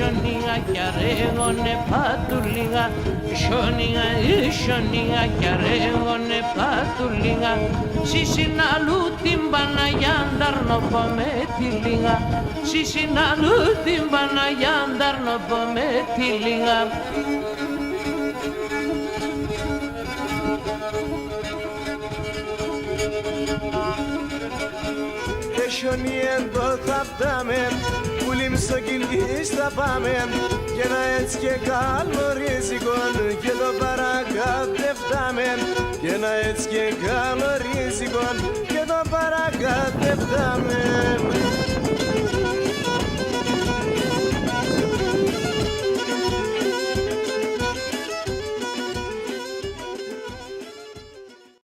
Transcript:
Ισονίγα κι αρέγωνε πατουλίγα, Ισονίγα, Ισονίγα κι αρέγωνε πατουλίγα, Σισιναλού την Παναγιάνταρνοπο με τη λίγα, Σισιναλού την Παναγιάνταρνοπο με τη λίγα. Χιονιέντο θα φτάμε, πουλίμ στο κυλί θα πάμε, και να έτσι και καλορίζικο και το παρακατευτάμε, και να έτσι και καλορίζικο και το παρακατευτάμε.